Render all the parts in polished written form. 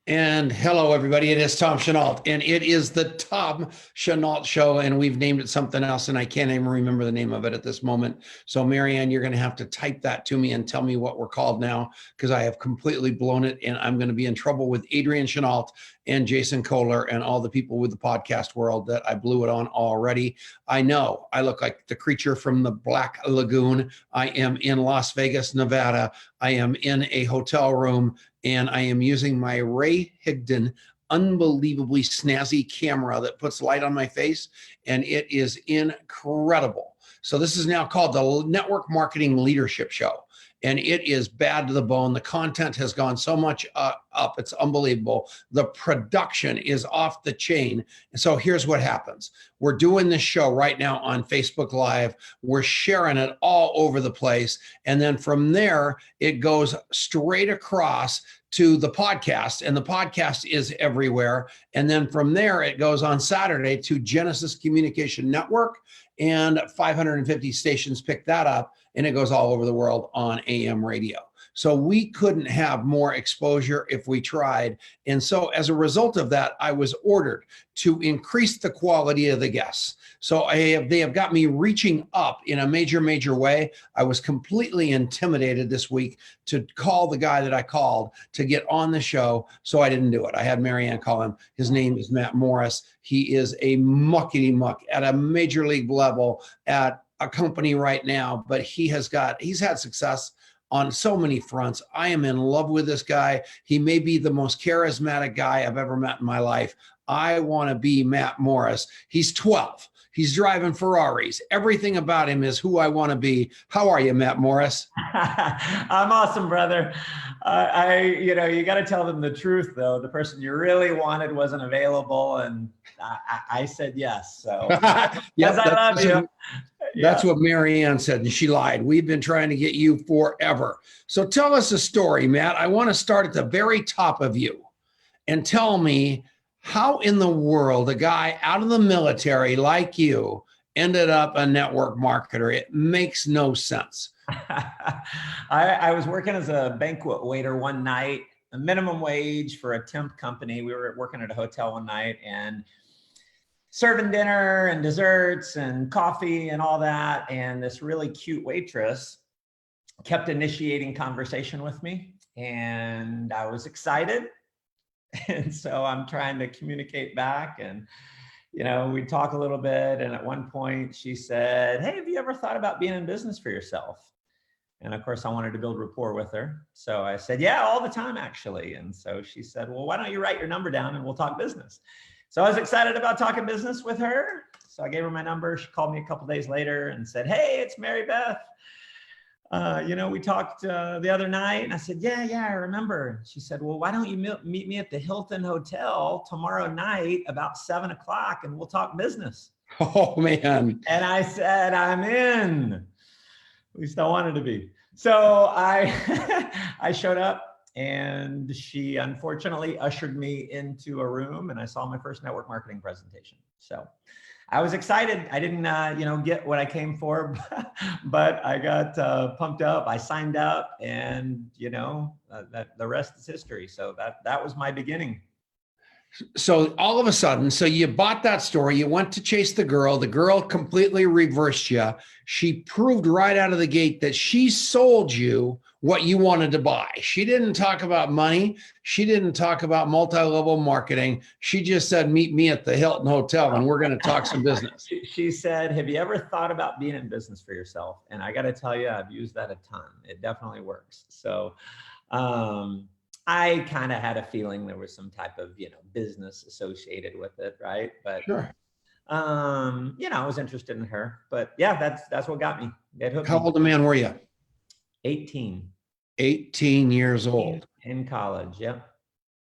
And hello, everybody. It is Tom Chenault, and it is the Tom Chenault Show, and we've named it something else, and I can't even remember the name of it at this moment. So, Marianne, you're going to have to type that to me and tell me what we're called now, because I have completely blown it, and I'm going to be in trouble with Adrian Chenault and Jason Kohler and all the people with the podcast world that I blew it on already. I know I look like the creature from the Black Lagoon. I am in Las Vegas, Nevada. I am in a hotel room, and I am using my Ray Higdon unbelievably snazzy camera that puts light on my face, and it is incredible. So this is now called the Network Marketing Leadership Show, and it is bad to the bone. The content has gone so much up. It's unbelievable. The production is off the chain. And so here's what happens. We're doing this show right now on Facebook Live. We're sharing it all over the place. And then from there, it goes straight across to the podcast, and the podcast is everywhere. And then from there, it goes on Saturday to Genesis Communication Network, and 550 stations pick that up, and it goes all over the world on AM radio. So we couldn't have more exposure if we tried. And so as a result of that, I was ordered to increase the quality of the guests. So they have got me reaching up in a major way. I was completely intimidated this week to call the guy that I called to get on the show. So I didn't do it. I had Marianne call him. His name is Matt Morris. He is a muckety muck at a major league level at a company right now, but he's had success on so many fronts. I am in love with this guy. He may be the most charismatic guy I've ever met in my life. I want to be Matt Morris. He's 12. He's driving Ferraris. Everything about him is who I want to be. How are you, Matt Morris? I'm awesome, brother. You got to tell them the truth, though. The person you really wanted wasn't available, and I said yes. So, yes, I love you. That's what Marianne said, and she lied. We've been trying to get you forever. So tell us a story, Matt. I want to start at the very top of you and tell me how in the world a guy out of the military like you ended up a network marketer. It makes no sense. I was working as a banquet waiter one night, a minimum wage for a temp company. We were working at a hotel one night and serving dinner and desserts and coffee and all that. And this really cute waitress kept initiating conversation with me, and I was excited. And so I'm trying to communicate back, and, we talk a little bit. And at one point she said, "Hey, have you ever thought about being in business for yourself?" And of course I wanted to build rapport with her. So I said, "Yeah, all the time, actually." And so she said, "Well, why don't you write your number down and we'll talk business?" So I was excited about talking business with her. So I gave her my number. She called me a couple days later and said, "Hey, it's Mary Beth. We talked the other night." And I said, yeah, I remember. She said, "Well, why don't you meet me at the Hilton Hotel tomorrow night about 7 o'clock and we'll talk business?" Oh, man. And I said, "I'm in." At least I wanted to be. So I showed up, and she unfortunately ushered me into a room, and I saw my first network marketing presentation. So I was excited. I didn't, get what I came for, but I got pumped up. I signed up, and that the rest is history. So that was my beginning. So all of a sudden, so you bought that store, you went to chase the girl completely reversed you. She proved right out of the gate that she sold you what you wanted to buy. She didn't talk about money. She didn't talk about multi-level marketing. She just said, "Meet me at the Hilton Hotel and we're going to talk some business." She said, "Have you ever thought about being in business for yourself?" And I got to tell you, I've used that a ton. It definitely works. So, I kind of had a feeling there was some type of, business associated with it. Right. But, sure. I was interested in her, but yeah, that's what got me. How old a man were you? 18. 18 years old. In college. Yep.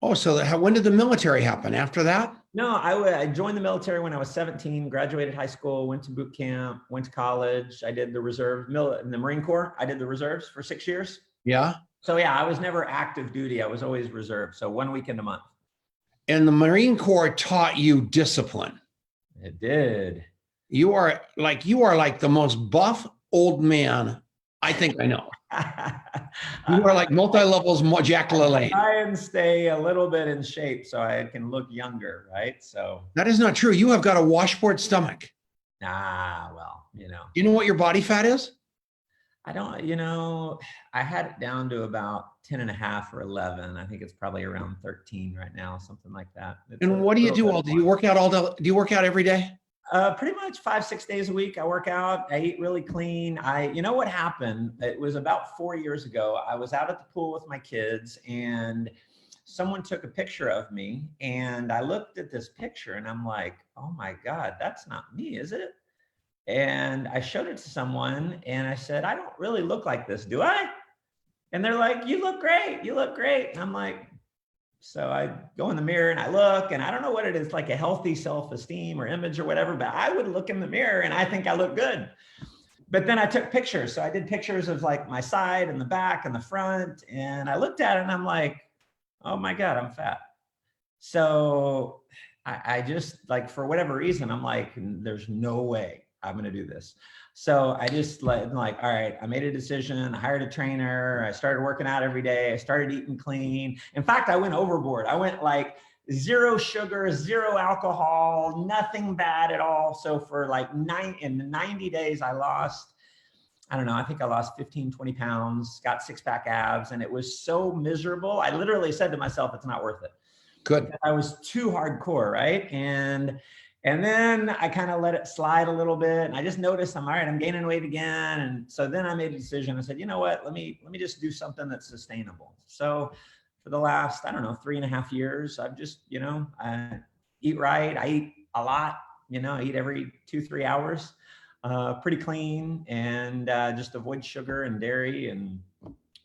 Oh, so when did the military happen after that? No, I joined the military when I was 17, graduated high school, went to boot camp, went to college. I did the reserve in the Marine Corps. I did the reserves for 6 years. Yeah. So yeah, I was never active duty. I was always reserve. So 1 weekend a month. And the Marine Corps taught you discipline. It did. You are like the most buff old man I think I know. You are like multi-levels Jack LaLanne. Try and stay a little bit in shape so I can look younger, right? So That is not true. You have got a washboard stomach. well, You know what your body fat is? I don't, I had it down to about 10 and a half or 11. I think it's probably around 13 right now, something like that. And what do you do do you work out all day? Do you work out every day? Pretty much 5-6 days a week. I work out. I eat really clean. You know what happened? It was about 4 years ago. I was out at the pool with my kids and someone took a picture of me and I looked at this picture and I'm like, oh my God, that's not me, is it? And I showed it to someone and I said, I don't really look like this, do I? And they're like, you look great. You look great. And I'm like, so I go in the mirror and I look, and I don't know what it is, like a healthy self-esteem or image or whatever, but I would look in the mirror and I think I look good. But then I took pictures. So I did pictures of like my side and the back and the front. And I looked at it and I'm like, oh my God, I'm fat. So I just like, for whatever reason, I'm like, there's no way I'm going to do this. So I just like, all right, I made a decision. I hired a trainer. I started working out every day. I started eating clean. In fact, I went overboard. I went like 0 sugar, 0 alcohol, nothing bad at all. So for like 90 days, I lost, I don't know, I think I lost 15, 20 pounds, got 6-pack abs. And it was so miserable. I literally said to myself, it's not worth it. Good. I was too hardcore, right? And then I kind of let it slide a little bit. And I just noticed I'm all right, I'm gaining weight again. And so then I made a decision. I said, you know what, let me just do something that's sustainable. So for the last, I don't know, 3.5 years, I've just, I eat right. I eat a lot, I eat every 2-3 hours, pretty clean, and just avoid sugar and dairy and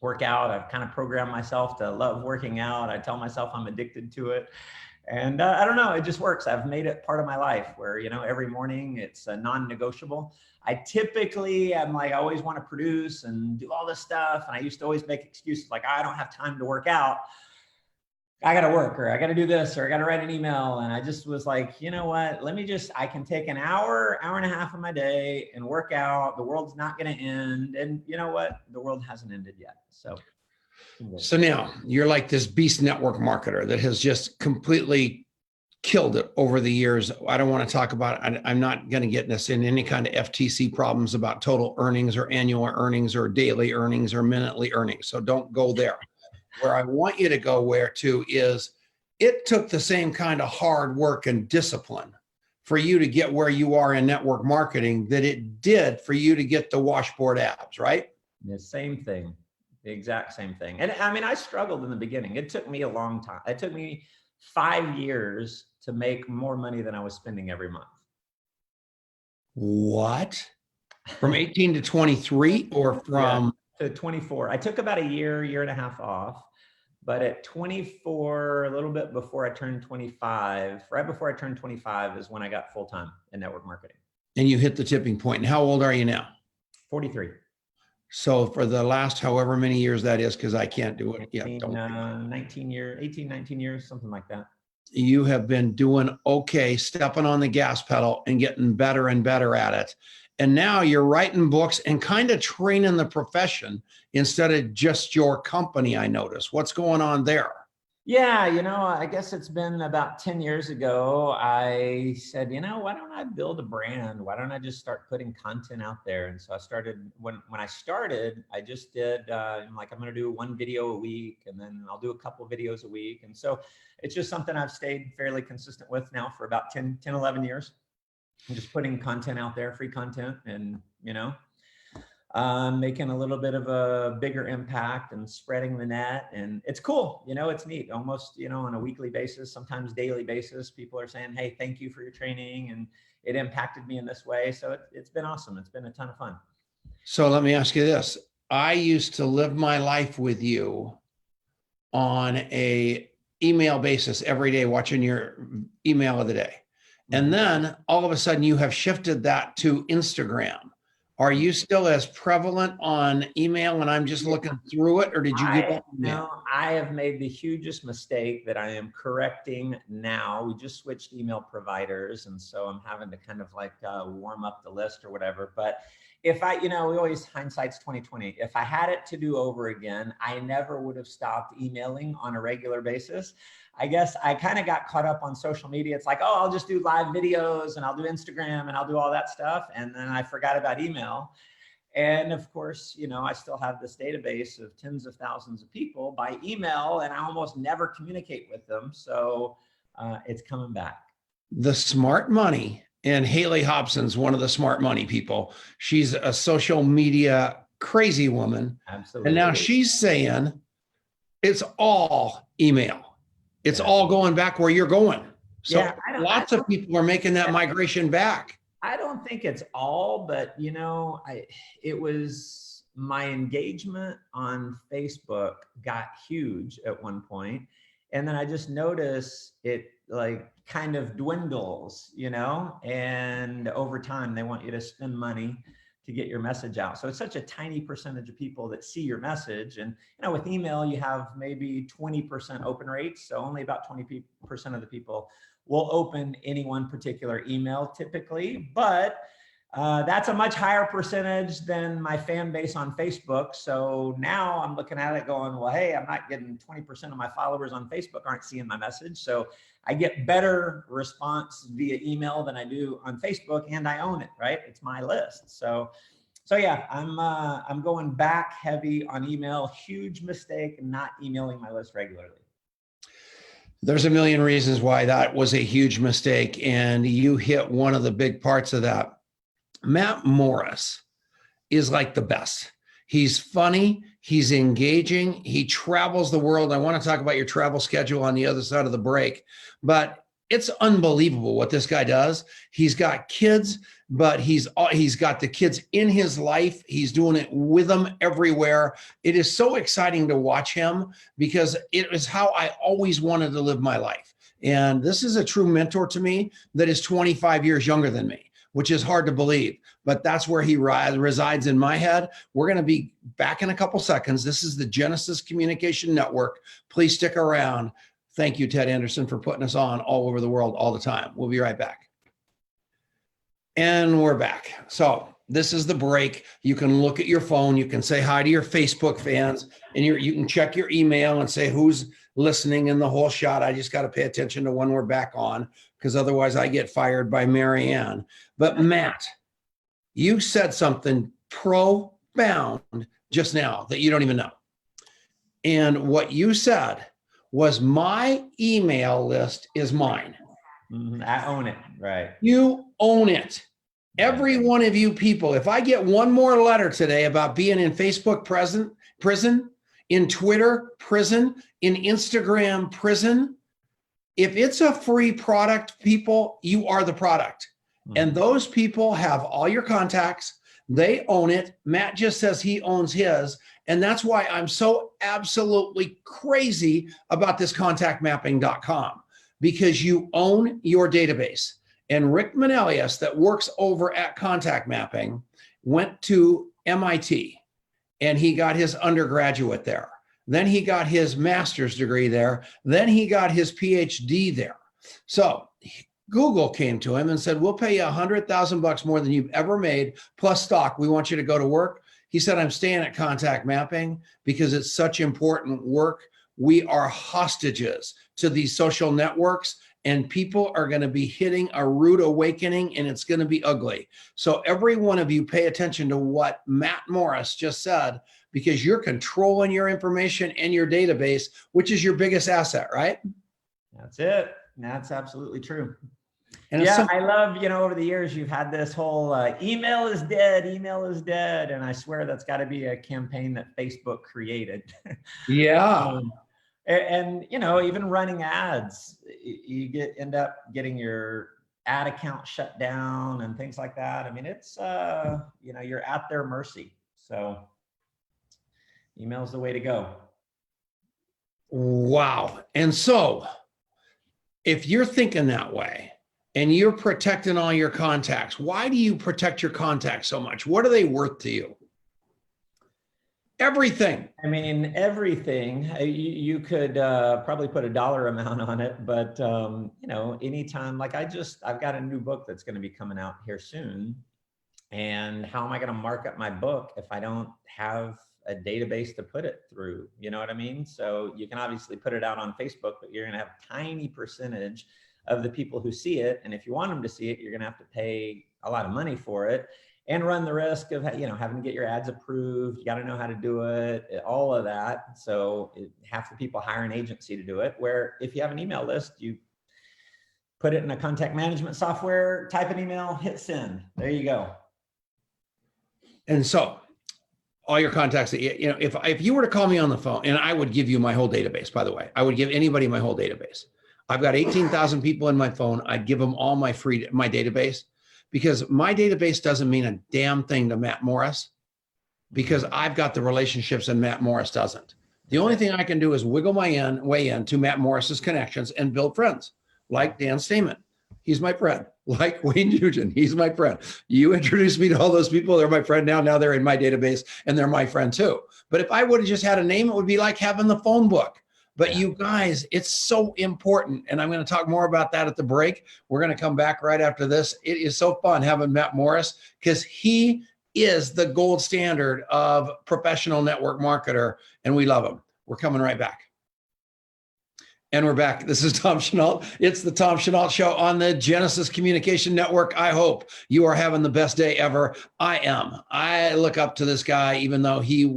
work out. I've kind of programmed myself to love working out. I tell myself I'm addicted to it. And I don't know, it just works. I've made it part of my life where, every morning it's a non-negotiable. I typically am like, I always want to produce and do all this stuff. And I used to always make excuses like, I don't have time to work out. I got to work, or I got to do this, or I got to write an email. And I just was like, you know what, I can take an hour and a half of my day and work out. The world's not going to end. And you know what? The world hasn't ended yet. So now you're like this beast network marketer that has just completely killed it over the years. I don't want to talk about it. I'm not going to get this in any kind of FTC problems about total earnings or annual earnings or daily earnings or minutely earnings. So don't go there. Where I want you to go is it took the same kind of hard work and discipline for you to get where you are in network marketing that it did for you to get the washboard abs, right? The same thing. The exact same thing. And I mean, I struggled in the beginning. It took me a long time. It took me 5 years to make more money than I was spending every month. What? From 18 to 23 or from? Yeah, to 24. I took about a year and a half off. But at 24, a little bit before I turned 25, right before I turned 25 is when I got full-time in network marketing. And you hit the tipping point. And how old are you now? 43. So for the last however many years that is, because I can't do it. 19 years, something like that. You have been doing okay, stepping on the gas pedal and getting better and better at it. And now you're writing books and kind of training the profession instead of just your company, I notice. What's going on there? Yeah, I guess it's been about 10 years ago. I said, why don't I build a brand? Why don't I just start putting content out there? And so I started, when I started, I just did, I'm going to do 1 video a week, and then I'll do a couple videos a week. And so it's just something I've stayed fairly consistent with now for about 10, 11 years. I'm just putting content out there, free content, and, making a little bit of a bigger impact and spreading the net. And it's cool. It's neat. Almost, on a weekly basis, sometimes daily basis, people are saying, hey, thank you for your training, and it impacted me in this way. So it's been awesome. It's been a ton of fun. So let me ask you this. I used to live my life with you on a email basis every day, watching your email of the day. And then all of a sudden you have shifted that to Instagram. Are you still as prevalent on email and I'm just looking through it, or did you give up? No, I have made the hugest mistake that I am correcting now. We just switched email providers, and so I'm having to kind of like warm up the list or whatever. But if I, we always hindsight's 2020. If I had it to do over again, I never would have stopped emailing on a regular basis. I guess I kind of got caught up on social media. It's like, oh, I'll just do live videos and I'll do Instagram and I'll do all that stuff. And then I forgot about email. And of course, I still have this database of tens of thousands of people by email, and I almost never communicate with them. So it's coming back. The smart money, and Haley Hobson's one of the smart money people. She's a social media crazy woman. Absolutely. And now she's saying it's all email. It's all going back where you're going. So lots of people are making that migration back. I don't think it's all, but it was my engagement on Facebook got huge at one point. And then I just noticed it like kind of dwindles, and over time they want you to spend money to get your message out. So it's such a tiny percentage of people that see your message. And with email, you have maybe 20% open rates. So only about 20% of the people will open any one particular email typically, but that's a much higher percentage than my fan base on Facebook. So now I'm looking at it going, well, hey, I'm not getting 20% of my followers on Facebook aren't seeing my message. So I get better response via email than I do on Facebook, and I own it, right? It's my list. So yeah, I'm going back heavy on email. Huge mistake not emailing my list regularly. There's a million reasons why that was a huge mistake, and you hit one of the big parts of that. Matt Morris is like the best. He's funny. He's engaging. He travels the world. I want to talk about your travel schedule on the other side of the break, but it's unbelievable what this guy does. He's got kids, but he's got the kids in his life. He's doing it with them everywhere. It is so exciting to watch him because it is how I always wanted to live my life. And this is a true mentor to me that is 25 years younger than me, which is hard to believe, but that's where he resides in my head. We're going to be back in a couple seconds. This is the Genesis Communication Network. Please stick around. Thank you, Ted Anderson, for putting us on all over the world all the time. We'll be right back. And we're back. So this is the break. You can look at your phone. You can say hi to your Facebook fans, and you can check your email and say who's listening in the whole shot. I just got to pay attention to when we're back on, because otherwise I get fired by Marianne. But Matt, you said something profound just now that you don't even know. And what you said was my email list is mine. I own it, right? You own it. Every one of you people, if I get one more letter today about being in Facebook prison, in Twitter prison, in Instagram prison, if it's a free product, people, you are the product. And those people have all your contacts. They own it. Matt just says he owns his. And that's why I'm so absolutely crazy about this contactmapping.com, because you own your database. And Rick Manelius, that works over at Contact Mapping, went to MIT and he got his undergraduate there. Then he got his master's degree there. Then he got his PhD there. So Google came to him and said, we'll pay you $100,000 more than you've ever made, plus stock. We want you to go to work. He said, I'm staying at Contact Mapping because it's such important work. We are hostages to these social networks, and people are going to be hitting a rude awakening, and it's going to be ugly. So every one of you pay attention to what Matt Morris just said, because you're controlling your information and your database, which is your biggest asset, right? That's it. That's absolutely true. And yeah, I love, over the years, you've had this whole email is dead, email is dead. And I swear that's got to be a campaign that Facebook created. Yeah. And even running ads, you end up getting your ad account shut down and things like that. I mean, it's, you're at their mercy. So email's the way to go. Wow. And so if you're thinking that way and you're protecting all your contacts, why do you protect your contacts so much? What are they worth to you? Everything. I mean, everything. You could probably put a dollar amount on it, but anytime, like I've got a new book that's going to be coming out here soon. And how am I going to market my book if I don't have a database to put it through? You know what I mean? So you can obviously put it out on Facebook, but you're going to have a tiny percentage of the people who see it. And if you want them to see it, you're going to have to pay a lot of money for it and run the risk of, having to get your ads approved. You got to know how to do it, all of that. So half the people hire an agency to do it, where if you have an email list, you put it in a contact management software, type an email, hit send. There you go. And so all your contacts, if you were to call me on the phone, and I would give you my whole database, by the way, I would give anybody my whole database. I've got 18,000 people in my phone. I'd give them all my database, because my database doesn't mean a damn thing to Matt Morris, because I've got the relationships and Matt Morris doesn't. The only thing I can do is wiggle my way into Matt Morris's connections and build friends, like Dan Stamen. He's my friend. Like Wayne Nugent, he's my friend. You introduced me to all those people. They're my friend now. Now they're in my database and they're my friend too. But if I would have just had a name, it would be like having the phone book. But you guys, it's so important. And I'm going to talk more about that at the break. We're going to come back right after this. It is so fun having Matt Morris, because he is the gold standard of professional network marketer, and we love him. We're coming right back. And we're back. This is Tom Chenault. It's the Tom Chenault Show on the Genesis Communication Network. I hope you are having the best day ever. I am. I look up to this guy, even though he's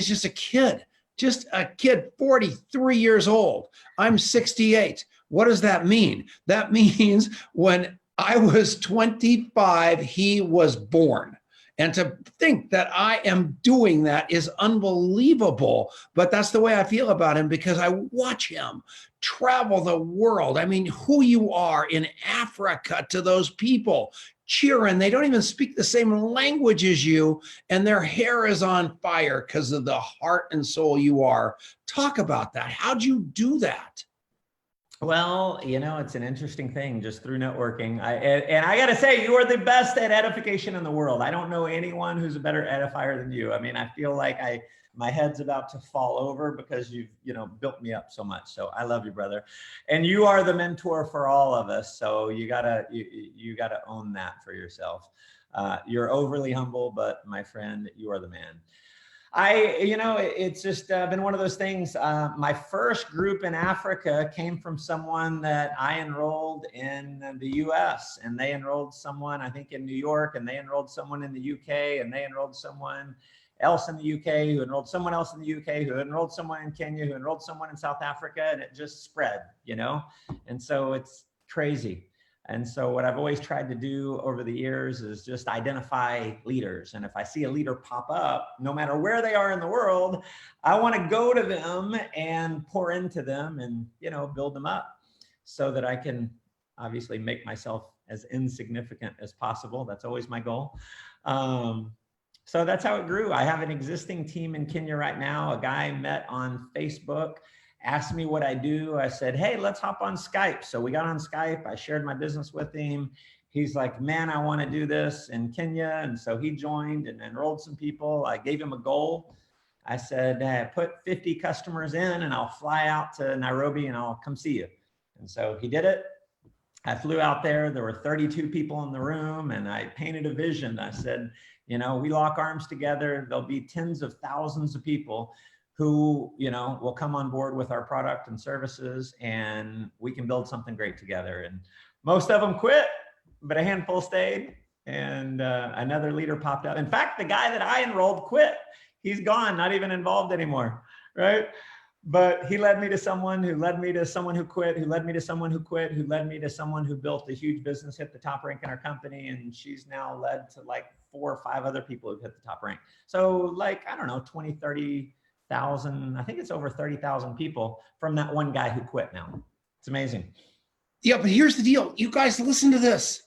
just a kid. Just a kid, 43 years old. I'm 68. What does that mean? That means when I was 25, he was born. And to think that I am doing that is unbelievable. But that's the way I feel about him, because I watch him travel the world. I mean, who you are in Africa to those people cheering. They don't even speak the same language as you, and their hair is on fire because of the heart and soul you are. Talk about that. How'd you do that? Well, it's an interesting thing just through networking. And I got to say, you are the best at edification in the world. I don't know anyone who's a better edifier than you. I mean, I feel like my head's about to fall over because you've, built me up so much. So I love you, brother. And you are the mentor for all of us. So you gotta own that for yourself. You're overly humble, but my friend, you are the man. It's just been one of those things. My first group in Africa came from someone that I enrolled in the US, and they enrolled someone, I think, in New York, and they enrolled someone in the UK, and they enrolled someone else in the UK, who enrolled someone else in the UK, who enrolled someone in Kenya, who enrolled someone in South Africa, and it just spread, And so it's crazy. And so what I've always tried to do over the years is just identify leaders. And if I see a leader pop up, no matter where they are in the world, I want to go to them and pour into them and, build them up so that I can obviously make myself as insignificant as possible. That's always my goal. So that's how it grew. I have an existing team in Kenya right now. A guy I met on Facebook asked me what I do. I said, hey, let's hop on Skype. So we got on Skype. I shared my business with him. He's like, man, I want to do this in Kenya. And so he joined and enrolled some people. I gave him a goal. I said, hey, put 50 customers in and I'll fly out to Nairobi and I'll come see you. And so he did it. I flew out there. There were 32 people in the room, and I painted a vision. I said, we lock arms together. There'll be tens of thousands of people who, will come on board with our product and services, and we can build something great together. And most of them quit, but a handful stayed, and another leader popped up. In fact, the guy that I enrolled quit. He's gone, not even involved anymore, right? But he led me to someone who led me to someone who quit, who led me to someone who quit, who led me to someone who built a huge business, hit the top rank in our company. And she's now led to like 4 or 5 other people who've hit the top rank. So 20, 30,000, I think it's over 30,000 people from that one guy who quit now. It's amazing. Yeah, but here's the deal. You guys, listen to this.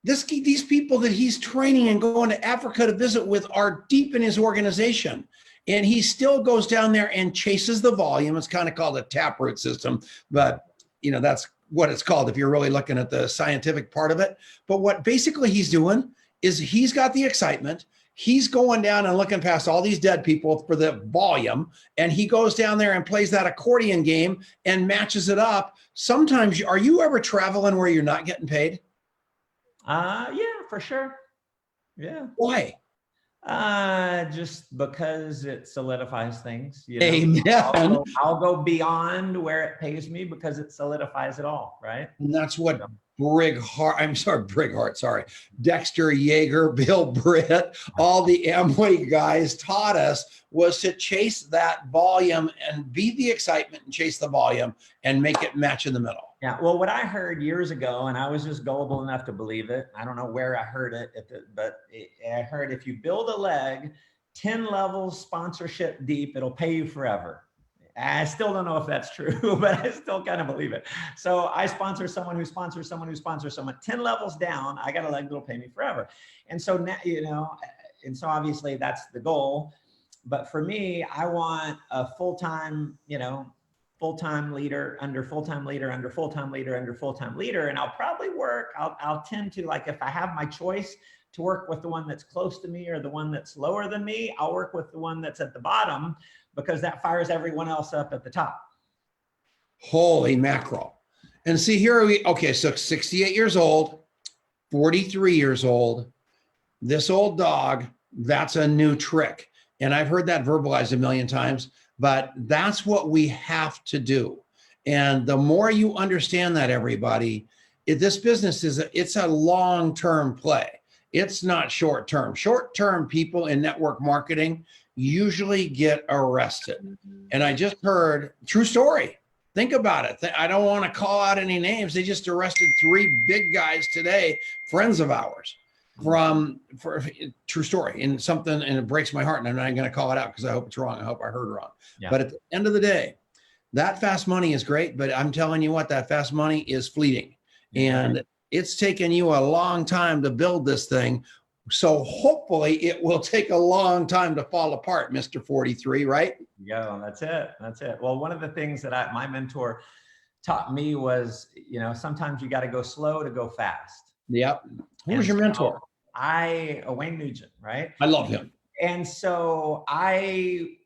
These people that he's training and going to Africa to visit with are deep in his organization. And he still goes down there and chases the volume. It's kind of called a taproot system, but that's what it's called if you're really looking at the scientific part of it. But what basically he's doing is he's got the excitement. He's going down and looking past all these dead people for the volume. And he goes down there and plays that accordion game and matches it up. Sometimes, are you ever traveling where you're not getting paid? Yeah, for sure. Yeah. Why? Just because it solidifies things, you know. Amen. I'll go beyond where it pays me because it solidifies it all, right? And that's what Dexter Yeager, Bill Britt, all the Amway guys taught us, was to chase that volume and be the excitement and chase the volume and make it match in the middle. Yeah. Well, what I heard years ago, and I was just gullible enough to believe it. I don't know where I heard it, I heard if you build a leg 10 levels sponsorship deep, it'll pay you forever. I still don't know if that's true, but I still kind of believe it. So I sponsor someone who sponsors someone who sponsors someone 10 levels down. I got a leg that'll pay me forever. And so now, you know, and so obviously that's the goal. But for me, I want a full-time, you know, full-time leader under full-time leader under full-time leader under full-time leader. And I'll probably work, I'll tend to, like, if I have my choice to work with the one that's close to me or the one that's lower than me, I'll work with the one that's at the bottom, because that fires everyone else up at the top. Holy mackerel. And see, here are we, okay, so 68 years old, 43 years old, this old dog, that's a new trick. And I've heard that verbalized a million times, but that's what we have to do. And the more you understand that, everybody, this business it's a long-term play. It's not short-term. Short-term people in network marketing usually get arrested. And I just heard, true story. Think about it. I don't want to call out any names. They just arrested 3 big guys today, friends of ours, for true story, and something, and it breaks my heart, and I'm not going to call it out because I hope it's wrong. I hope I heard wrong. Yeah. But at the end of the day, that fast money is great, but I'm telling you what, that fast money is fleeting. And it's taken you a long time to build this thing. So hopefully it will take a long time to fall apart, Mr. 43, right? Yeah, that's it. That's it. Well, one of the things that my mentor taught me was, you know, sometimes you got to go slow to go fast. Yep. Who was your mentor? Wayne Nugent, right? I love him. And so I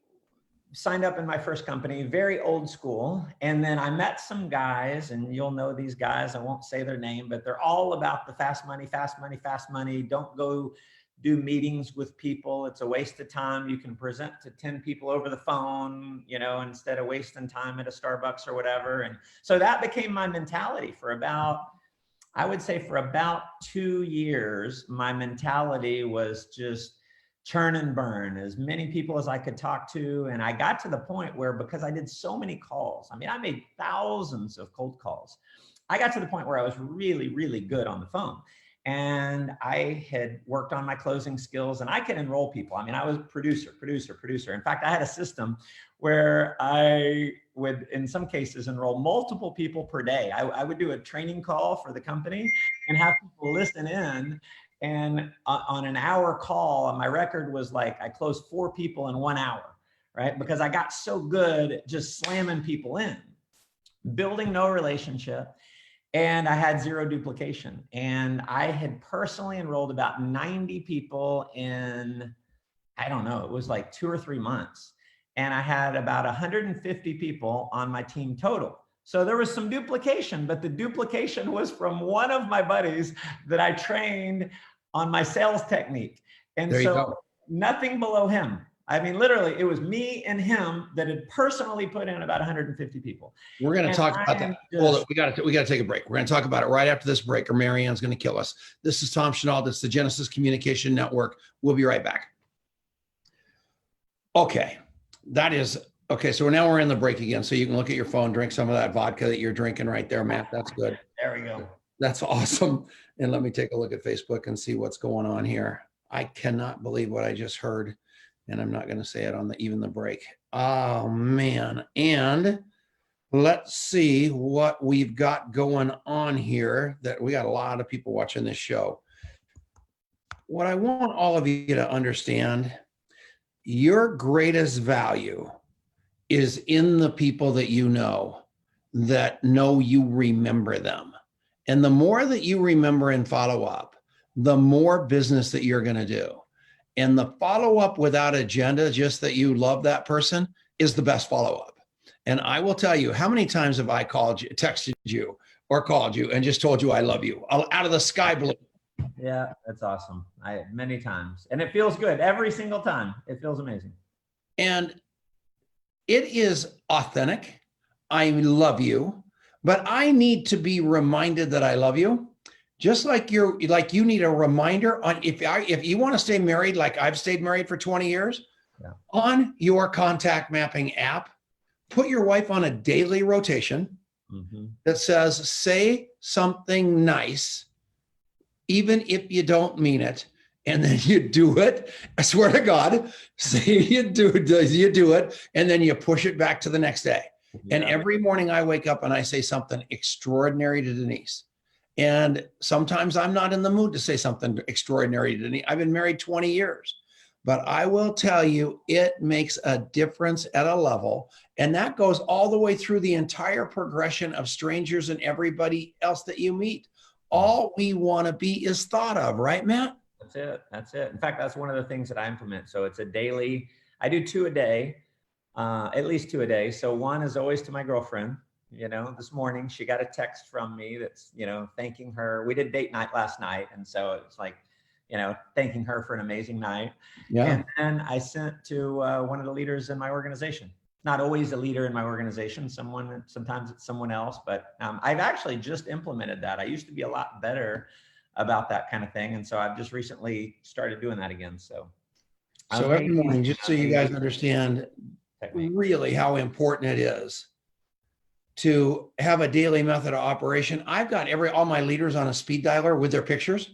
signed up in my first company, very old school. And then I met some guys, and you'll know these guys, I won't say their name, but they're all about the fast money, fast money, fast money. Don't go do meetings with people. It's a waste of time. You can present to 10 people over the phone, you know, instead of wasting time at a Starbucks or whatever. And so that became my mentality for about, I would say for about 2 years. My mentality was just churn and burn as many people as I could talk to. And I got to the point where, because I did so many calls, I mean, I made thousands of cold calls. I got to the point where I was really, really good on the phone. And I had worked on my closing skills, and I could enroll people. I mean, I was producer. In fact, I had a system where I would, in some cases, enroll multiple people per day. I would do a training call for the company and have people listen in. And on an hour call, my record was like, I closed 4 people in 1 hour, right? Because I got so good at just slamming people in, building no relationship. And I had 0 duplication. And I had personally enrolled about 90 people in, I don't know, it was like 2 or 3 months. And I had about 150 people on my team total. So there was some duplication, but the duplication was from one of my buddies that I trained on my sales technique. And so nothing below him. I mean, literally, it was me and him that had personally put in about 150 people. We're going to talk about that. Hold it. We got to take a break. We're going to talk about it right after this break, or Marianne's going to kill us. This is Tom Chenault. It's the Genesis Communication Network. We'll be right back. Okay. Okay. So now we're in the break again. So you can look at your phone, drink some of that vodka that you're drinking right there, Matt. That's good. There we go. That's awesome. And let me take a look at Facebook and see what's going on here. I cannot believe what I just heard. And I'm not going to say it on even the break. Oh, man. And let's see what we've got going on here. That we got a lot of people watching this show. What I want all of you to understand, your greatest value is in the people that you know you remember them. And the more that you remember and follow up, the more business that you're going to do. And the follow-up without agenda, just that you love that person, is the best follow-up. And I will tell you, how many times have I called you, texted you, or called you and just told you I love you out of the sky blue? Yeah, that's awesome. Many times, and it feels good every single time. It feels amazing. And it is authentic. I love you, but I need to be reminded that I love you. Just like you need a reminder on if you want to stay married, like I've stayed married for 20 years, Yeah. on your contact mapping app, put your wife on a daily rotation that says, say something nice, even if you don't mean it. And then you do it. I swear to God, say you do it, and then you push it back to the next day. Yeah. And every morning I wake up and I say something extraordinary to Denise. And sometimes I'm not in the mood to say something extraordinary to Denise. I've been married 20 years, but I will tell you, it makes a difference at a level. And that goes all the way through the entire progression of strangers and everybody else that you meet. All we want to be is thought of, right, Matt? That's it. That's it. In fact, that's one of the things that I implement. So it's a daily, I do 2 a day, at least 2 a day. So one is always to my girlfriend. You know, this morning she got a text from me that's, you know, thanking her. We did date night last night. And so it's like, you know, thanking her for an amazing night. Yeah. And then I sent to one of the leaders in my organization. Not always a leader in my organization, sometimes it's someone else, but I've actually just implemented that. I used to be a lot better about that kind of thing. And so I've just recently started doing that again. So every morning, just so you guys understand really how important it is to have a daily method of operation. I've got all my leaders on a speed dialer with their pictures,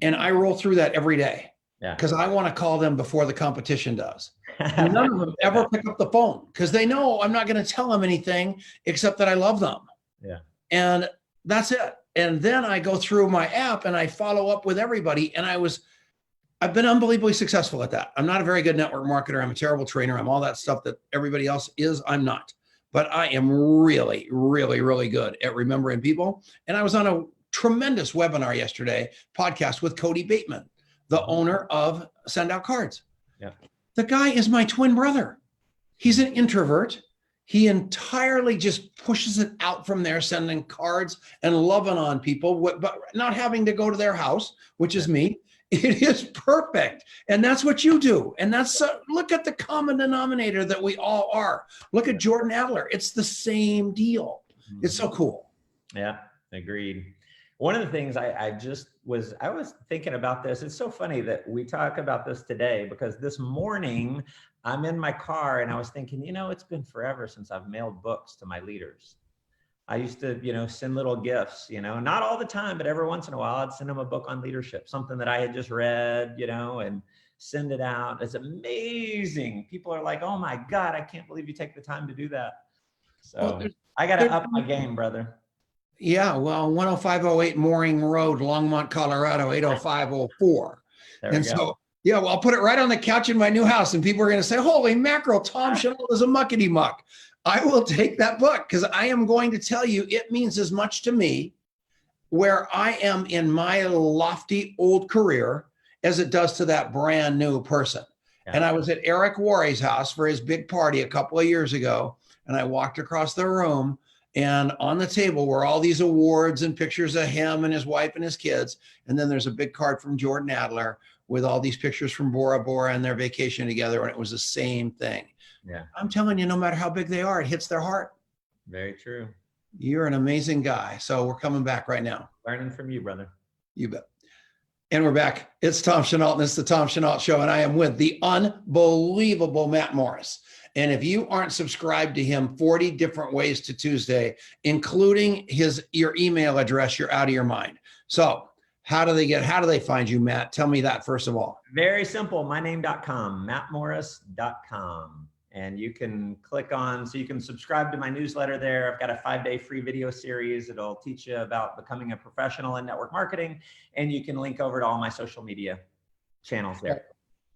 and I roll through that every day because I want to call them before the competition does. And none of them ever pick up the phone because they know I'm not going to tell them anything except that I love them. Yeah. And that's it. And then I go through my app and I follow up with everybody. And I've been unbelievably successful at that. I'm not a very good network marketer. I'm a terrible trainer. I'm all that stuff that everybody else is. I'm not. But I am really, really, really good at remembering people. And I was on a tremendous webinar yesterday, podcast with Cody Bateman, the owner of Send Out Cards. Yeah. The guy is my twin brother. He's an introvert. He entirely just pushes it out from there, sending cards and loving on people, but not having to go to their house, which is me. It is perfect. And that's what you do. And that's, look at the common denominator that we all are. Look at Jordan Adler. It's the same deal. It's so cool. Yeah, agreed. One of the things I was thinking about this. It's so funny that we talk about this today because this morning I'm in my car and I was thinking, you know, it's been forever since I've mailed books to my leaders. I used to, you know, send little gifts, you know, not all the time, but every once in a while I'd send them a book on leadership, something that I had just read, you know, and send it out. It's amazing. People are like, oh my God, I can't believe you take the time to do that. So I got to up my game, brother. Yeah. Well, 10508 Mooring Road, Longmont, Colorado, 80504. And so, yeah, well, I'll put it right on the couch in my new house and people are going to say, holy mackerel, Tom Chenault is a muckety muck. I will take that book because I am going to tell you it means as much to me where I am in my lofty old career as it does to that brand new person. Yeah. And I was at Eric Worre's house for his big party a couple of years ago. And I walked across the room and on the table were all these awards and pictures of him and his wife and his kids. And then there's a big card from Jordan Adler with all these pictures from Bora Bora and their vacation together. And it was the same thing. Yeah. I'm telling you, no matter how big they are, it hits their heart. Very true. You're an amazing guy. So we're coming back right now. Learning from you, brother. You bet. And we're back. It's Tom Chenault, and it's the Tom Chenault Show. And I am with the unbelievable Matt Morris. And if you aren't subscribed to him 40 different ways to Tuesday, including your email address, you're out of your mind. So how do they find you, Matt? Tell me that first of all. Very simple. myname.com, mattmorris.com. And you can click on, so you can subscribe to my newsletter there. I've got a 5-day free video series. It'll teach you about becoming a professional in network marketing. And you can link over to all my social media channels there.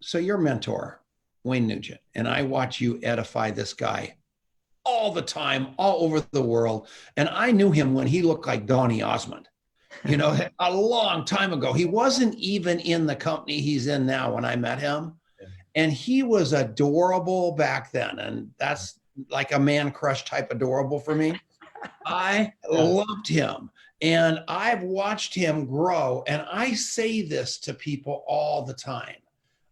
So your mentor, Wayne Nugent, and I watch you edify this guy all the time, all over the world. And I knew him when he looked like Donny Osmond, you know, a long time ago. He wasn't even in the company he's in now when I met him. And he was adorable back then. And that's like a man crush type adorable for me. I loved him. And I've watched him grow. And I say this to people all the time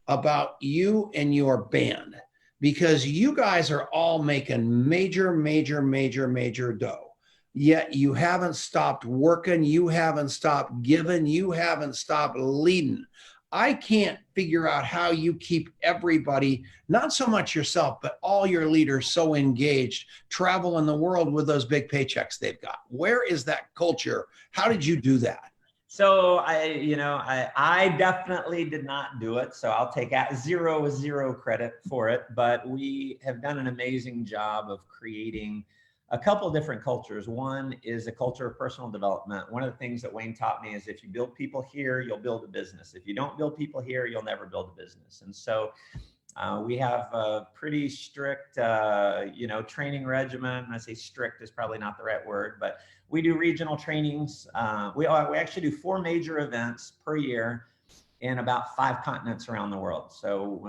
about you and your band, because you guys are all making major, major, major, major dough. Yet you haven't stopped working. You haven't stopped giving. You haven't stopped leading. I can't figure out how you keep everybody, not so much yourself, but all your leaders so engaged, traveling the world with those big paychecks they've got. Where is that culture? How did you do that? So I definitely did not do it. So I'll take zero credit for it, but we have done an amazing job of creating a couple of different cultures. One is a culture of personal development. One of the things that Wayne taught me is if you build people here, you'll build a business. If you don't build people here, you'll never build a business. And so we have a pretty strict, training regimen. I say strict is probably not the right word, but we do regional trainings. We actually do 4 major events per year in about 5 continents around the world. So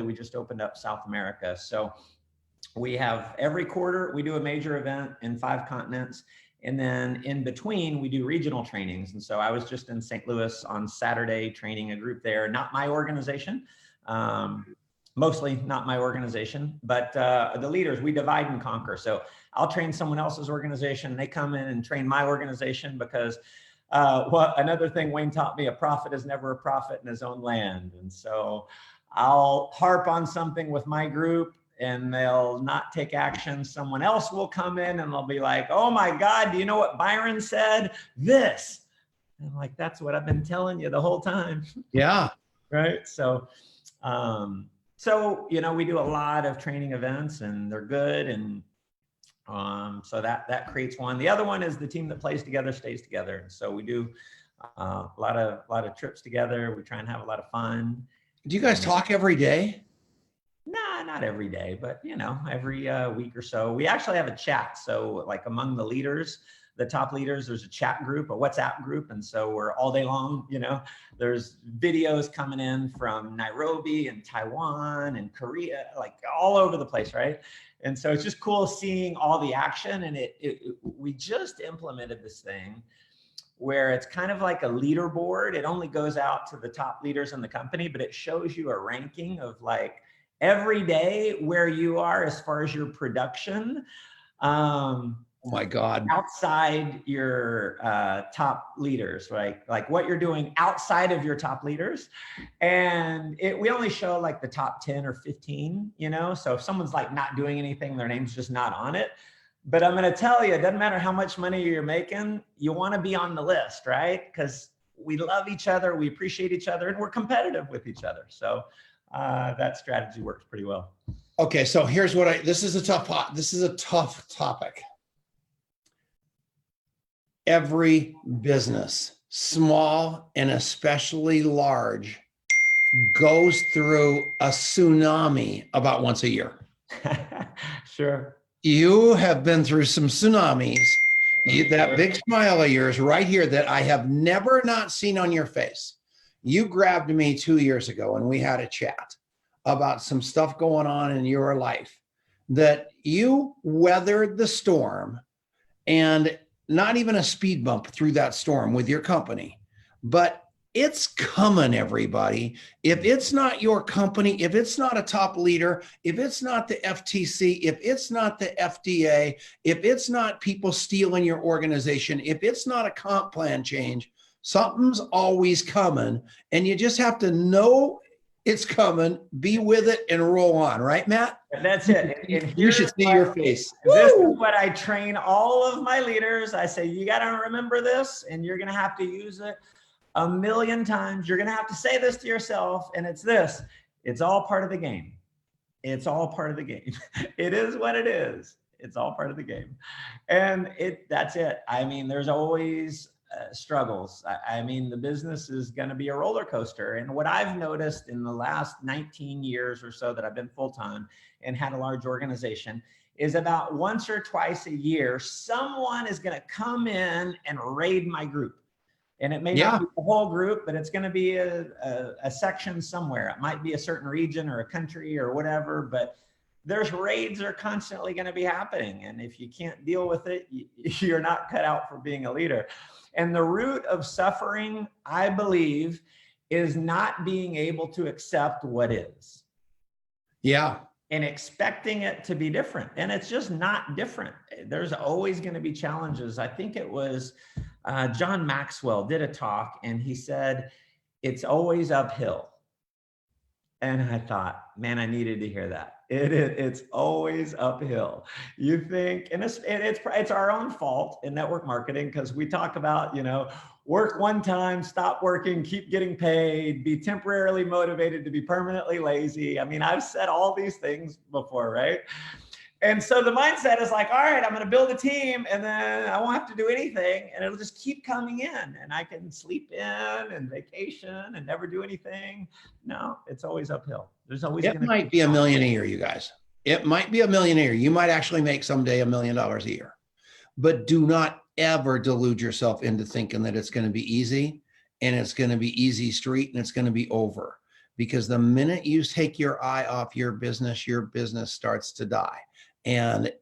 we just opened up South America. So we have every quarter, we do a major event in 5 continents. And then in between, we do regional trainings. And so I was just in St. Louis on Saturday training a group there, not my organization. Mostly not my organization, but the leaders, we divide and conquer. So I'll train someone else's organization. They come in and train my organization because another thing Wayne taught me, a prophet is never a prophet in his own land. And so I'll harp on something with my group and they'll not take action. Someone else will come in and they'll be like, oh my God, do you know what Byron said? This. And I'm like, that's what I've been telling you the whole time. Yeah. Right. So, we do a lot of training events and they're good. And so that creates one. The other one is the team that plays together stays together. And so we do a lot of trips together. We try and have a lot of fun. Do you guys talk every day? Nah, not every day, but every week or so. We actually have a chat. So like among the leaders, the top leaders, there's a chat group, a WhatsApp group. And so we're all day long, there's videos coming in from Nairobi and Taiwan and Korea, like all over the place, right? And so it's just cool seeing all the action. And we just implemented this thing where it's kind of like a leaderboard. It only goes out to the top leaders in the company, but it shows you a ranking of like every day where you are as far as your production. Oh my God. Outside your top leaders, right? Like what you're doing outside of your top leaders. And we only show like the top 10 or 15, so if someone's like not doing anything, their name's just not on it. But I'm going to tell you, it doesn't matter how much money you're making, you want to be on the list, right? Because we love each other, we appreciate each other, and we're competitive with each other. So that strategy works pretty well. Okay. So here's this is a tough topic. Every business, small and especially large, goes through a tsunami about once a year. Sure. You have been through some tsunamis. That big smile of yours right here that I have never not seen on your face. You grabbed me 2 years ago and we had a chat about some stuff going on in your life that you weathered the storm, and not even a speed bump through that storm with your company, but it's coming, everybody. If it's not your company, if it's not a top leader, if it's not the FTC, if it's not the FDA, if it's not people stealing your organization, if it's not a comp plan change, something's always coming. And you just have to know it's coming, be with it, and roll on. Right, Matt? That's it. And you should see your face. This is what I train all of my leaders. I say, you got to remember this, and you're going to have to use it 1,000,000 times. You're going to have to say this to yourself, and it's this. It's all part of the game. It's all part of the game. It is what it is. It's all part of the game. And that's it. I mean, there's always struggles. I mean, the business is going to be a roller coaster. And what I've noticed in the last 19 years or so that I've been full-time and had a large organization is about once or twice a year, someone is going to come in and raid my group. And it may not be the whole group, but it's going to be a section somewhere. It might be a certain region or a country or whatever, but there's raids are constantly going to be happening. And if you can't deal with it, you're not cut out for being a leader. And the root of suffering, I believe, is not being able to accept what is. Yeah. And expecting it to be different. And it's just not different. There's always going to be challenges. I think it was John Maxwell did a talk and he said, it's always uphill. And I thought, man, I needed to hear that. It's always uphill. You think, and it's our own fault in network marketing, because we talk about, work one time, stop working, keep getting paid, be temporarily motivated to be permanently lazy. I mean, I've said all these things before, right? And so the mindset is like, all right, I'm going to build a team and then I won't have to do anything and it'll just keep coming in and I can sleep in and vacation and never do anything. No, it's always uphill. There's always It might be $1 million a year, you guys. It might be $1 million a year. You might actually make someday $1 million a year, but do not ever delude yourself into thinking that it's going to be easy and it's going to be easy street and it's going to be over, because the minute you take your eye off your business starts to die. And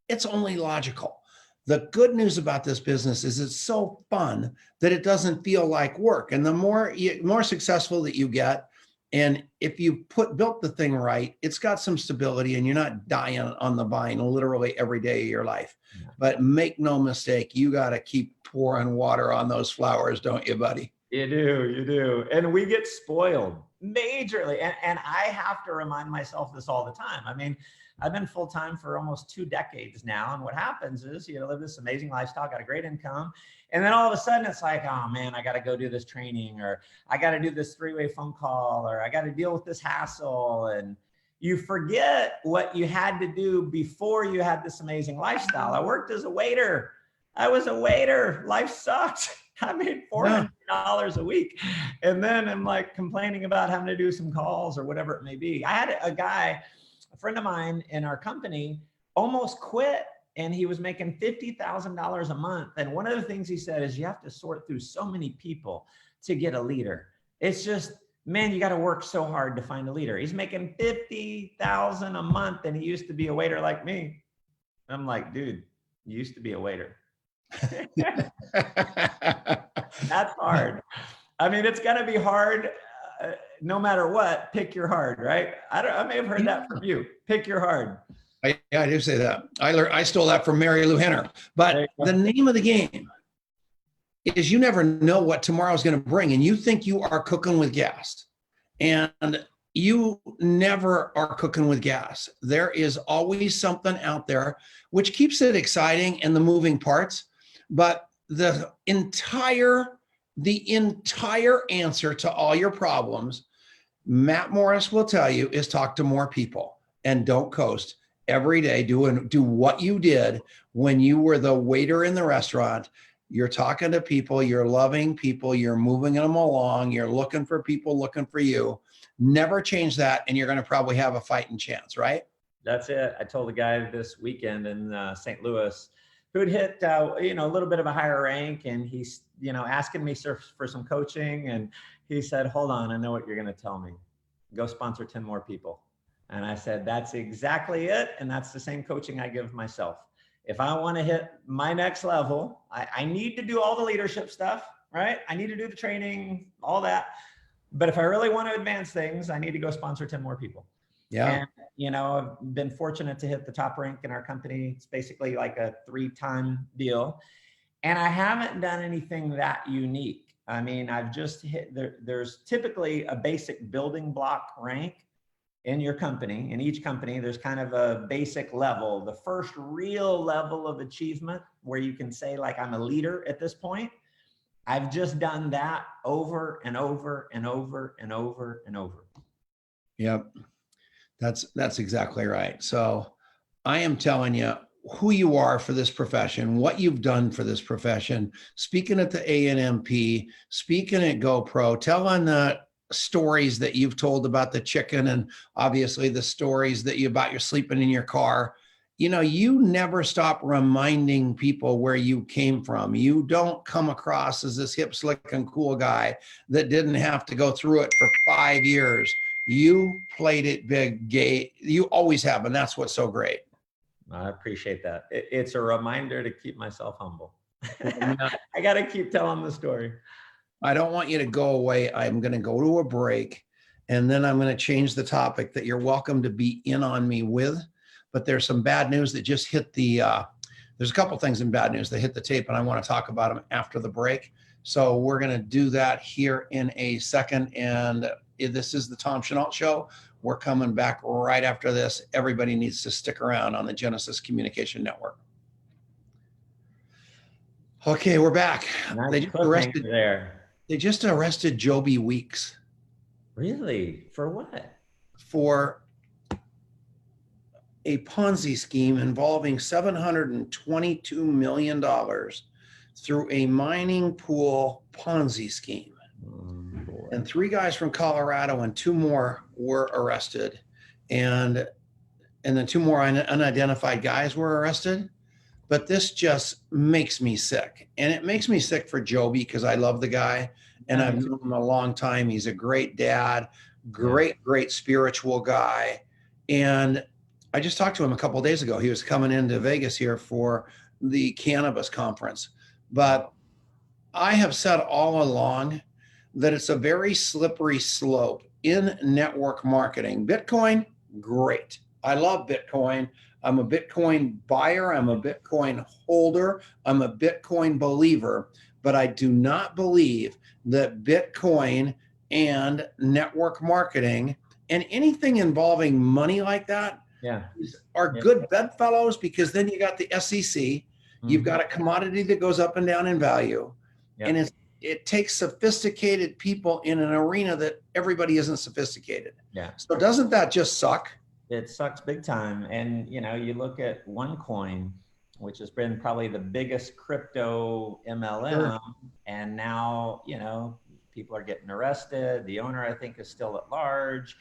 it's only logical. The good news about this business is it's so fun that it doesn't feel like work. And the more successful that you get, and if you built the thing right, it's got some stability and you're not dying on the vine literally every day of your life. Yeah. But make no mistake, you got to keep pouring water on those flowers, don't you, buddy? You do. And we get spoiled majorly. And I have to remind myself this all the time. I mean, I've been full-time for almost 2 decades now. And what happens is, live this amazing lifestyle, got a great income. And then all of a sudden it's like, oh man, I got to go do this training, or I got to do this 3-way phone call, or I got to deal with this hassle. And you forget what you had to do before you had this amazing lifestyle. I worked as a waiter. I was a waiter. Life sucked. I made $400 a week. And then I'm like complaining about having to do some calls or whatever it may be. I had a friend of mine in our company almost quit, and he was making $50,000 a month. And one of the things he said is you have to sort through so many people to get a leader. It's just, man, you got to work so hard to find a leader. He's making $50,000 a month and he used to be a waiter like me. I'm like, dude, you used to be a waiter. That's hard. I mean, it's going to be hard. No matter what, pick your hard, right? I may have heard that from you. Pick your hard. I do say that. I stole that from Mary Lou Henner. But the name of the game is you never know what tomorrow's going to bring. And you think you are cooking with gas. And you never are cooking with gas. There is always something out there which keeps it exciting and the moving parts. But the entire answer to all your problems, Matt Morris will tell you, is talk to more people and don't coast. Every day, do what you did when you were the waiter in the restaurant. You're talking to people, you're loving people, you're moving them along, you're looking for people looking for you. Never change that, and you're going to probably have a fighting chance, right? That's it. I told a guy this weekend in St. Louis who'd hit a little bit of a higher rank, and he's asking me for some coaching, and he said, hold on, I know what you're going to tell me. Go sponsor 10 more people. And I said, that's exactly it. And that's the same coaching I give myself. If I want to hit my next level, I need to do all the leadership stuff, right? I need to do the training, all that. But if I really want to advance things, I need to go sponsor 10 more people. Yeah. And, I've been fortunate to hit the top rank in our company. It's basically like a 3-time deal. And I haven't done anything that unique. I mean, I've just hit, there's typically a basic building block rank in your company. In each company, there's kind of a basic level, the first real level of achievement where you can say, like, I'm a leader at this point. I've just done that over and over and over and over and over. Yep. That's exactly right. So I am telling you who you are for this profession, what you've done for this profession, speaking at the ANMP, speaking at GoPro, telling the stories that you've told about the chicken, and obviously the stories that about your sleeping in your car. You never stop reminding people where you came from. You don't come across as this hip, slick, and cool guy that didn't have to go through it for 5 years. You played it big, gay. You always have, and that's what's so great. I appreciate that. It's a reminder to keep myself humble. Yeah. I got to keep telling the story. I don't want you to go away. I'm going to go to a break, and then I'm going to change the topic that you're welcome to be in on me with. But there's some bad news that just hit the, there's a couple things in bad news that hit the tape, and I want to talk about them after the break. So we're going to do that here in a second. And this is the Tom Chenault Show. We're coming back right after this. Everybody needs to stick around on the Genesis Communication Network. Okay, we're back. Nice They just arrested Joby Weeks. Really? For what? For a Ponzi scheme involving $722 million through a mining pool Ponzi scheme. And 3 guys from Colorado and 2 more were arrested. And then 2 more unidentified guys were arrested. But this just makes me sick. And it makes me sick for Joby because I love the guy and I've known him a long time. He's a great dad, great spiritual guy. And I just talked to him a couple of days ago. He was coming into Vegas here for the cannabis conference. But I have said all along that it's a very slippery slope in network marketing. Bitcoin, great. I love Bitcoin. I'm a Bitcoin buyer. I'm a Bitcoin holder. I'm a Bitcoin believer. But I do not believe that Bitcoin and network marketing and anything involving money like that are good bedfellows, because then you got the SEC. You've got a commodity that goes up and down in value. And it takes sophisticated people in an arena that everybody isn't sophisticated. So doesn't that just suck? It sucks big time. And, you know, you look at OneCoin, which has been probably the biggest crypto MLM. And now, you know, people are getting arrested. The owner, I think, is still at large.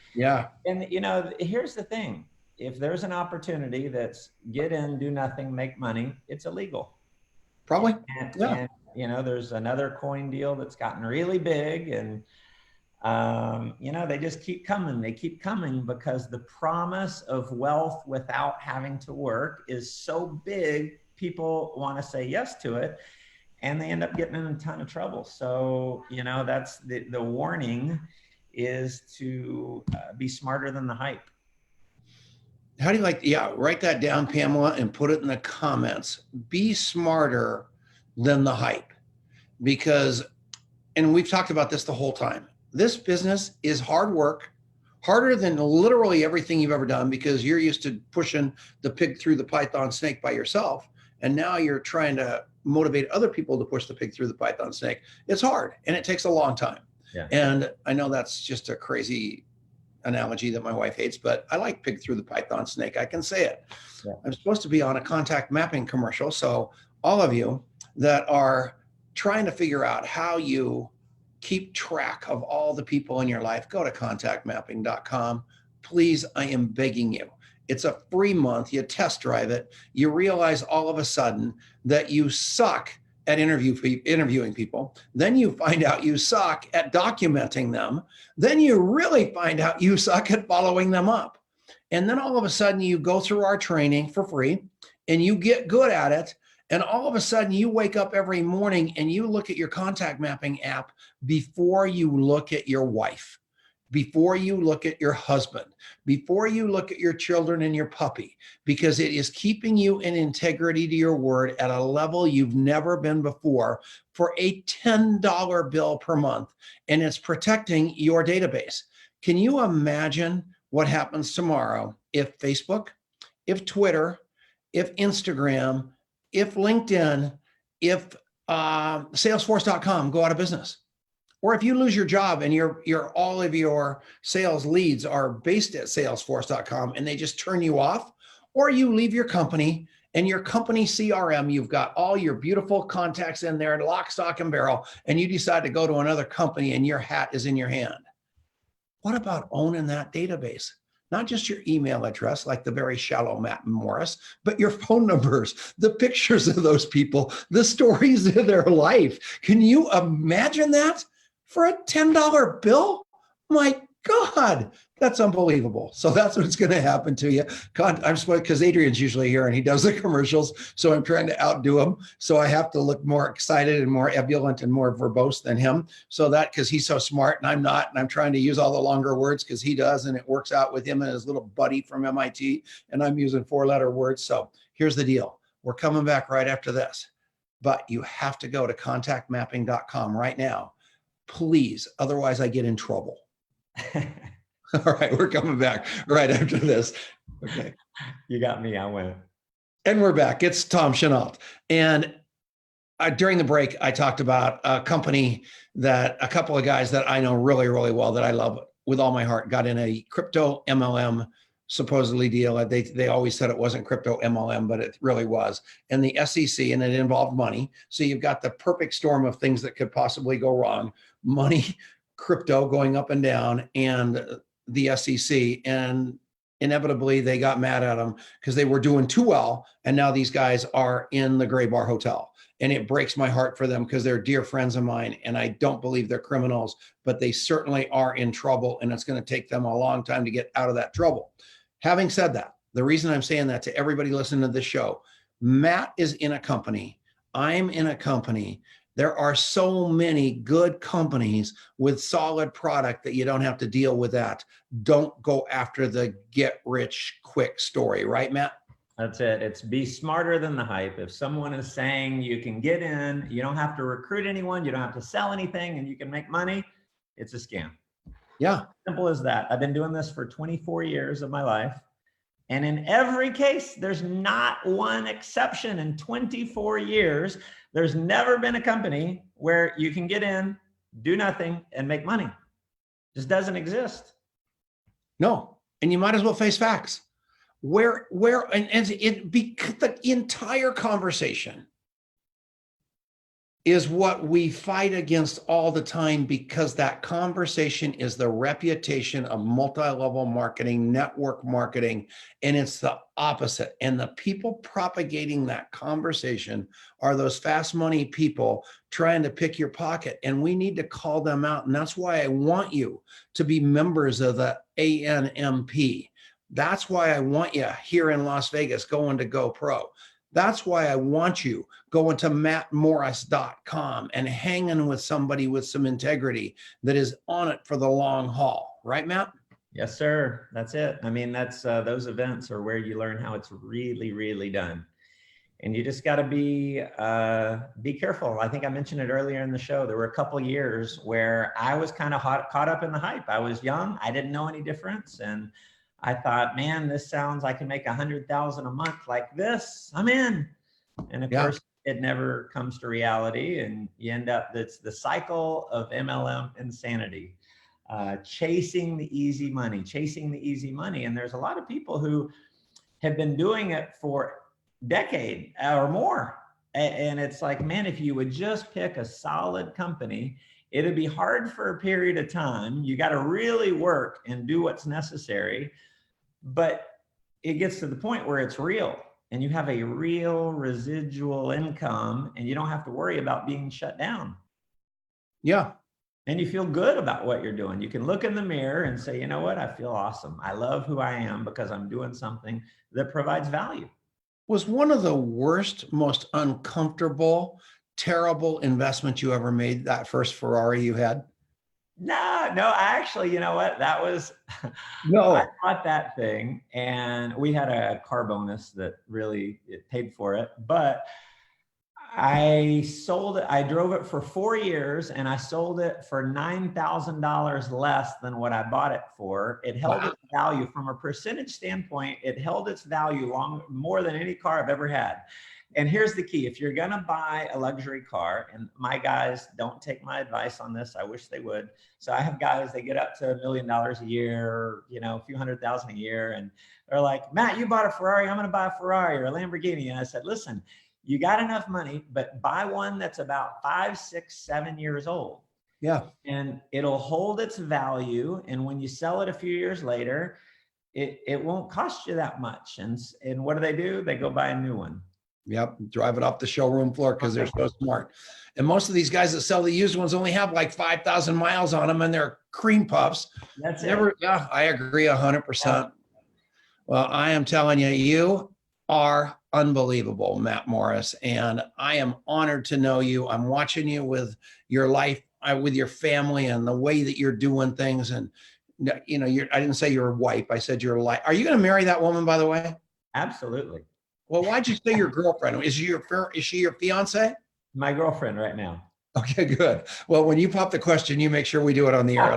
And, you know, here's the thing. If there's an opportunity that's get in, do nothing, make money, it's illegal. Probably. And you know, there's another coin deal that's gotten really big, and you know, they just keep coming. They keep coming because the promise of wealth without having to work is so big. People want to say yes to it, and they end up getting in a ton of trouble. So, you know, that's the warning is to be smarter than the hype. How do you write that down, Pamela, and put it in the comments. Be smarter than the hype. Because, and we've talked about this the whole time, this business is hard work, harder than literally everything you've ever done, because you're used to pushing the pig through the python snake by yourself. And now you're trying to motivate other people to push the pig through the python snake. It's hard and it takes a long time. And I know that's just a crazy analogy that my wife hates, but I like pig through the python snake. I can say it. I'm supposed to be on a contact mapping commercial. So all of you that are trying to figure out how you keep track of all the people in your life, go to contactmapping.com. Please, I am begging you. It's a free month. You test drive it. You realize all of a sudden that you suck at interviewing people. Then you find out you suck at documenting them. Then you really find out you suck at following them up. And then all of a sudden you go through our training for free and you get good at it. And all of a sudden you wake up every morning and you look at your contact mapping app before you look at your wife, before you look at your husband, before you look at your children and your puppy, because it is keeping you in integrity to your word at a level you've never been before for a $10 bill per month. And it's protecting your database. Can you imagine what happens tomorrow if Facebook, if Twitter, if Instagram, if LinkedIn, if Salesforce.com go out of business? Or if you lose your job and all of your sales leads are based at Salesforce.com and they just turn you off, or you leave your company and your company CRM, you've got all your beautiful contacts in there, lock, stock, and barrel, and you decide to go to another company and your hat is in your hand. What about owning that database? Not just your email address, like the very shallow Matt Morris, but your phone numbers, the pictures of those people, the stories of their life. Can you imagine that? For a $10 bill? My God, that's unbelievable. So that's what's going to happen to you. God, I'm supposed, because Adrian's usually here and he does the commercials. So I'm trying to outdo him. So I have to look more excited and more ebullient and more verbose than him. So that, because he's so smart and I'm not, and I'm trying to use all the longer words because he does, and it works out with him and his little buddy from MIT. And I'm using 4-letter words. So here's the deal. We're coming back right after this, but you have to go to contactmapping.com right now, please. Otherwise I get in trouble. All right, we're coming back right after this. Okay. You got me. I went. And we're back. It's Tom Chenault. And during the break, I talked about a company that a couple of guys that I know really, really well, that I love with all my heart, got in a crypto MLM supposedly deal. They always said it wasn't crypto MLM, but it really was. And the SEC, and it involved money. So you've got the perfect storm of things that could possibly go wrong. Money, crypto going up and down, and the SEC. And inevitably they got mad at them because they were doing too well. And now these guys are in the Gray Bar Hotel. And it breaks my heart for them because they're dear friends of mine. And I don't believe they're criminals, but they certainly are in trouble. And it's going to take them a long time to get out of that trouble. Having said that, the reason I'm saying that to everybody listening to this show, Matt is in a company. I'm in a company. There are so many good companies with solid product that you don't have to deal with that. Don't go after the get rich quick story, right, Matt? That's it. It's be smarter than the hype. If someone is saying you can get in, you don't have to recruit anyone, you don't have to sell anything, and you can make money, it's a scam. Yeah. Simple as that. I've been doing this for 24 years of my life. And in every case, there's not one exception. In 24 years, there's never been a company where you can get in, do nothing, and make money. Just doesn't exist. No. And you might as well face facts. The entire conversation is what we fight against all the time, because that conversation is the reputation of multi-level marketing, network marketing, and it's the opposite. And the people propagating that conversation are those fast money people trying to pick your pocket, and we need to call them out. And that's why I want you to be members of the ANMP. That's why I want you here in Las Vegas going to GoPro. That's why I want you going to mattmorris.com and hanging with somebody with some integrity that is on it for the long haul. Right, Matt? Yes, sir. That's it. I mean, that's those events are where you learn how it's really, really done. And you just got to be careful. I think I mentioned it earlier in the show. There were a couple of years where I was kind of caught up in the hype. I was young. I didn't know any difference. And I thought, man, this sounds like I can make $100,000 a month like this. I'm in. And of course, it never comes to reality. And you end up, it's the cycle of MLM insanity, chasing the easy money. And there's a lot of people who have been doing it for a decade or more. And it's like, man, if you would just pick a solid company, it'd be hard for a period of time. You got to really work and do what's necessary. But it gets to the point where it's real and you have a real residual income and you don't have to worry about being shut down. Yeah. And you feel good about what you're doing. You can look in the mirror and say, you know what? I feel awesome. I love who I am because I'm doing something that provides value. Was one of the worst, most uncomfortable, terrible investments you ever made that first Ferrari you had? No, actually, you know what? That was, I bought that thing and we had a car bonus that really it paid for it, but I sold it. I drove it for 4 years and I sold it for $9,000 less than what I bought it for. It held its value from a percentage standpoint. It held its value more than any car I've ever had. And here's the key. If you're going to buy a luxury car, and my guys don't take my advice on this, I wish they would. So I have guys, they get up to $1 million a year, or, you know, a few $100,000 a year. And they're like, Matt, you bought a Ferrari. I'm going to buy a Ferrari or a Lamborghini. And I said, listen, you got enough money, but buy one that's about 5, 6, 7 years old. Yeah. And it'll hold its value. And when you sell it a few years later, it won't cost you that much. And what do? They go buy a new one. Yep. Drive it off the showroom floor because they're so smart. And most of these guys that sell the used ones only have like 5,000 miles on them and they're cream puffs. That's Never. it. Yeah, I agree 100%. Well, I am telling you, you are unbelievable, Matt Morris. And I am honored to know you. I'm watching you with your life, with your family and the way that you're doing things. And, you know, I didn't say you're a wife. I said you're like, are you going to marry that woman, by the way? Absolutely. Well, why'd you say your girlfriend? Is she your fiance? My girlfriend right now. Okay, good. Well, when you pop the question, you make sure we do it on the air.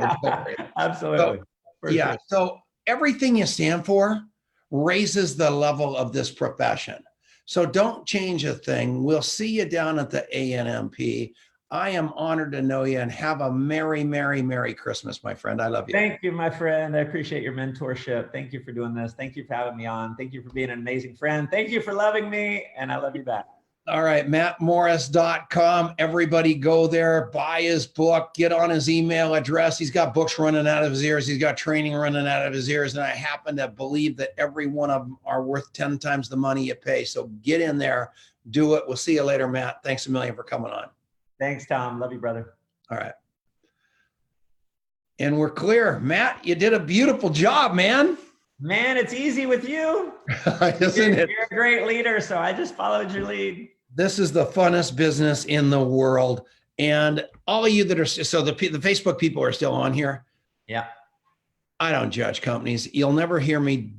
Absolutely. So, yeah. Sure. So everything you stand for raises the level of this profession. So don't change a thing. We'll see you down at the ANMP. I am honored to know you and have a merry, merry, merry Christmas, my friend. I love you. Thank you, my friend. I appreciate your mentorship. Thank you for doing this. Thank you for having me on. Thank you for being an amazing friend. Thank you for loving me. And I love you back. All right, mattmorris.com. Everybody go there, buy his book, get on his email address. He's got books running out of his ears. He's got training running out of his ears. And I happen to believe that every one of them are worth 10 times the money you pay. So get in there, do it. We'll see you later, Matt. Thanks a million for coming on. Thanks, Tom. Love you, brother. All right. And we're clear. Matt, you did a beautiful job, man. Man, it's easy with you. Isn't it? You're a great leader, so I just followed your lead. This is the funnest business in the world. And all of you that are, so the Facebook people are still on here. Yeah. I don't judge companies. You'll never hear me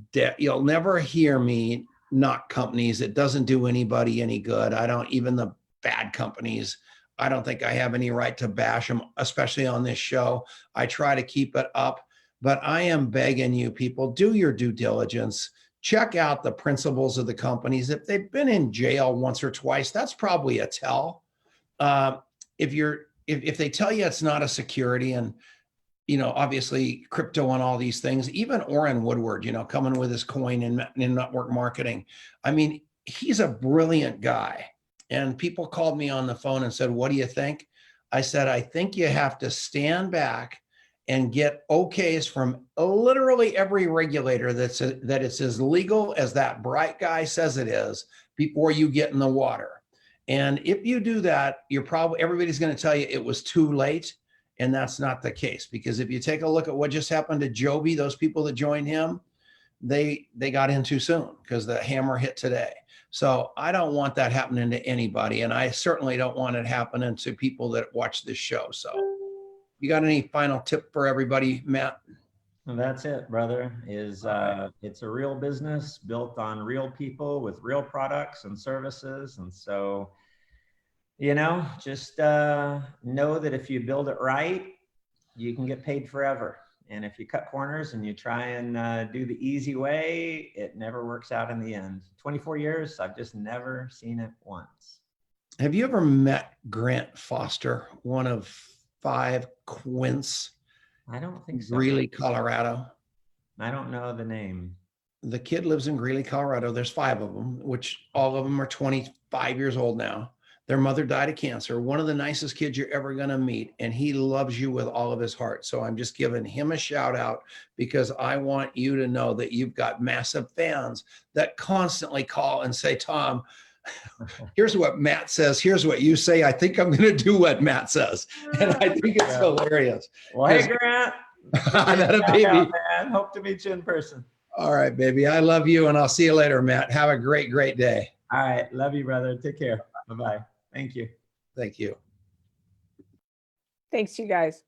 knock companies. It doesn't do anybody any good. I don't, even the bad companies, I don't think I have any right to bash them, especially on this show. I try to keep it up, but I am begging you people, do your due diligence. Check out the principals of the companies. If they've been in jail once or twice, that's probably a tell. If they tell you it's not a security, and you know, obviously crypto and all these things, even Orrin Woodward, you know, coming with his coin in network marketing. I mean, he's a brilliant guy. And people called me on the phone and said, what do you think? I said, I think you have to stand back and get okays from literally every regulator that it's as legal as that bright guy says it is before you get in the water. And if you do that, everybody's going to tell you it was too late. And that's not the case, because if you take a look at what just happened to Joby, those people that joined him, they got in too soon because the hammer hit today. So I don't want that happening to anybody. And I certainly don't want it happening to people that watch this show. So you got any final tip for everybody, Matt? Well, that's it, brother, it's a real business built on real people with real products and services. And so, you know, just know that if you build it right, you can get paid forever. And if you cut corners and you try and do the easy way, it never works out in the end. 24 years, I've just never seen it once. Have you ever met Grant Foster, one of 5 Quince? I don't think so. Greeley, Colorado. I don't know the name. The kid lives in Greeley, Colorado. There's 5 of them, which all of them are 25 years old now. Their mother died of cancer. One of the nicest kids you're ever going to meet. And he loves you with all of his heart. So I'm just giving him a shout out because I want you to know that you've got massive fans that constantly call and say, Tom, here's what Matt says. Here's what you say. I think I'm going to do what Matt says. And I think it's hilarious. Well, hey, Grant. That baby. Out, man. Hope to meet you in person. All right, baby. I love you. And I'll see you later, Matt. Have a great, great day. All right. Love you, brother. Take care. Bye-bye. Thank you. Thank you. Thanks, you guys.